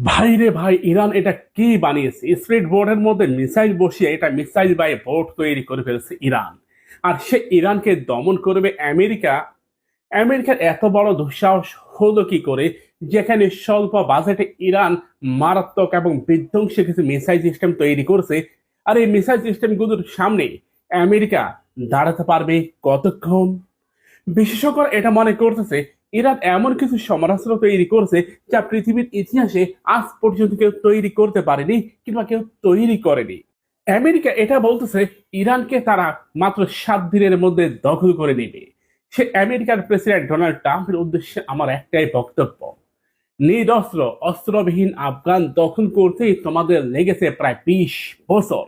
ভাই রে ভাই, ইরান এটা কি বানিয়েছে! স্পিড বোর্ডের মধ্যে মিসাইল বসিয়ে এটা মিসাইল বাই বোর্ড তৈরি করে ফেলছে ইরান। আর সে ইরানকে দমন করবে আমেরিকা। আমেরিকার এত বড় দুঃসাহস হলো কি করে, যেখানে স্বল্প বাজেটে ইরান মারাত্মক এবং বিধ্বংসী কিছু মিসাইল সিস্টেম তৈরি করছে। আর এই মিসাইল সিস্টেমগুলোর সামনে আমেরিকা দাঁড়াতে পারবে কতক্ষণ? বিশেষজ্ঞরা এটা মনে করতেছে ইরান এমন কিছু সমরাস্ত্র তৈরি করছে যা পৃথিবীর ইতিহাসে আজ পর্যন্ত কেউ তৈরি করতে পারেনি কিংবা কেউ তৈরি করেনি। আমেরিকা এটা বলতেছে ইরানকে তারা মাত্র 7 দিনের মধ্যে দখল করে নেবে। সে আমেরিকার প্রেসিডেন্ট ডোনাল্ড ট্রাম্পের উদ্দেশ্যে আমার একটাই বক্তব্য: নিরস্ত্র অস্ত্রবিহীন আফগান দখল করতেই তোমাদের লেগেছে প্রায় 20 বছর,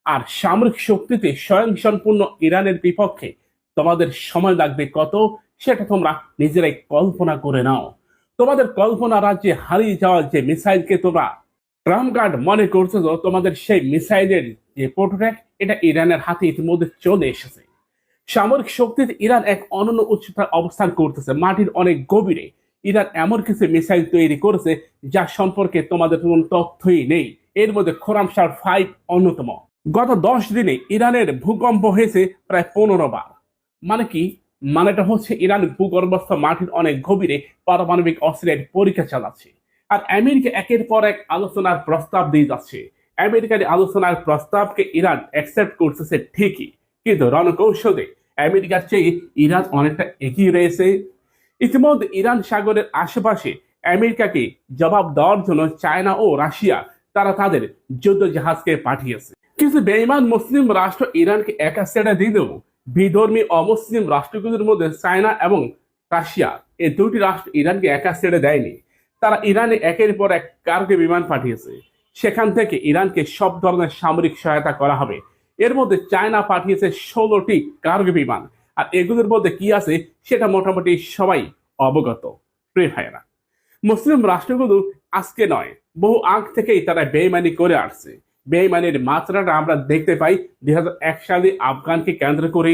আর সামরিক শক্তিতে স্বয়ংসম্পূর্ণ ইরানের বিপক্ষে তোমাদের সময় লাগবে কত, সেটা তোমরা নিজেরাই কল্পনা করে নাও। তোমাদের কল্পনা রাজ্যে হারিয়ে যাওয়া যে মিসাইলকে তোমরা ট্রাম্প গার্ড মনে করছো, তোমাদের সেই মিসাইলের যে প্রোটোটাইপ এটা ইরানের হাতে ইতিমধ্যে চলে এসেছে। সামরিক শক্তিতে ইরান এক অনন্য উচ্চতার অবস্থান করতেছে, মাটির অনেক গভীরে। ইরান এমন কিছু মিসাইল তৈরি করেছে যা সম্পর্কে তোমাদের কোনো তথ্যই নেই। এর মধ্যে খোরামশার 5 অন্যতম। গত 10 দিনে ইরানের ভূকম্প হয়েছে প্রায় 15 বার। মানে কি? মানেটা হচ্ছে ইরান ভূগর্ভস্থ মাটির অনেক গভীরে পারমাণবিক অস্ত্রের পরীক্ষা চালাচ্ছে। আর আমেরিকা একের পর এক আলোচনার প্রস্তাব দিয়ে যাচ্ছে। আমেরিকার আলোচনার প্রস্তাবকে ইরান অ্যাকসেপ্ট করতেছে ঠিকই, কিন্তু রণকৌশলে আমেরিকার চেয়ে ইরান অনেকটা এগিয়ে রয়েছে। ইতিমধ্যে ইরান সাগরের আশেপাশে আমেরিকাকে জবাব দেওয়ার জন্য চায়না ও রাশিয়া তারা তাদের যুদ্ধ জাহাজকে পাঠিয়েছে। কিন্তু বেঈমান মুসলিম রাষ্ট্র ইরানকে একা ছেড়ে দিলেও বিধর্মী অমুসলিম রাষ্ট্রগুলোর মধ্যে চায়না এবং রাশিয়া, এই দুটি রাষ্ট্র ইরানকে একা ছেড়ে দেয়নি। তারা ইরানে একের পর এক কার্গো বিমান পাঠিয়েছে। সেখান থেকে ইরানকে সব ধরনের সামরিক সহায়তা করা হবে। এর মধ্যে চায়না পাঠিয়েছে 16টি কার্গো বিমান। আর এগুলোর মধ্যে কি আছে সেটা মোটামুটি সবাই অবগত। প্রিয় ভাইয়েরা, মুসলিম রাষ্ট্রগুলো আজকে নয়, বহু আগ থেকেই তারা বেইমানি করে আসছে। বেইমানির মাত্রাটা আমরা দেখতে পাই 2001 সালে আফগানকে কেন্দ্র করে।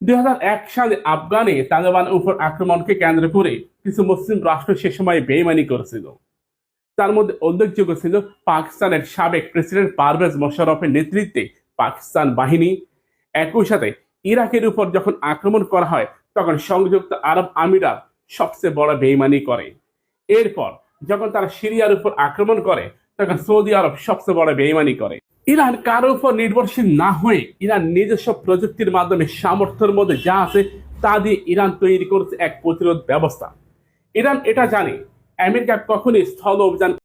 2001 সালে আফগানে তালেবান উপর আক্রমণকে কেন্দ্র করে কিছু মুসলিম রাষ্ট্র সে সময় বেইমানি করেছিল। তার মধ্যে উল্লেখযোগ্য ছিল পাকিস্তানের সাবেক প্রেসিডেন্ট পারভেজ মোশাররফের নেতৃত্বে পাকিস্তান বাহিনী। একই সাথে ইরাকের উপর যখন আক্রমণ করা হয় তখন সংযুক্ত আরব আমিরাত সবচেয়ে বড় বেইমানি করে। এরপর যখন তারা সিরিয়ার উপর আক্রমণ করে তখন সৌদি আরব সবচেয়ে বড় বেইমানি করে। ইরান কারোর উপর নির্ভরশীল না হয়ে ইরান নিজস্ব প্রযুক্তির মাধ্যমে সামর্থ্যের মধ্যে যা আছে তা দিয়ে ইরান তৈরি করেছে এক প্রতিরোধ ব্যবস্থা। ইরান এটা জানে আমেরিকা কখনই স্থল অভিযান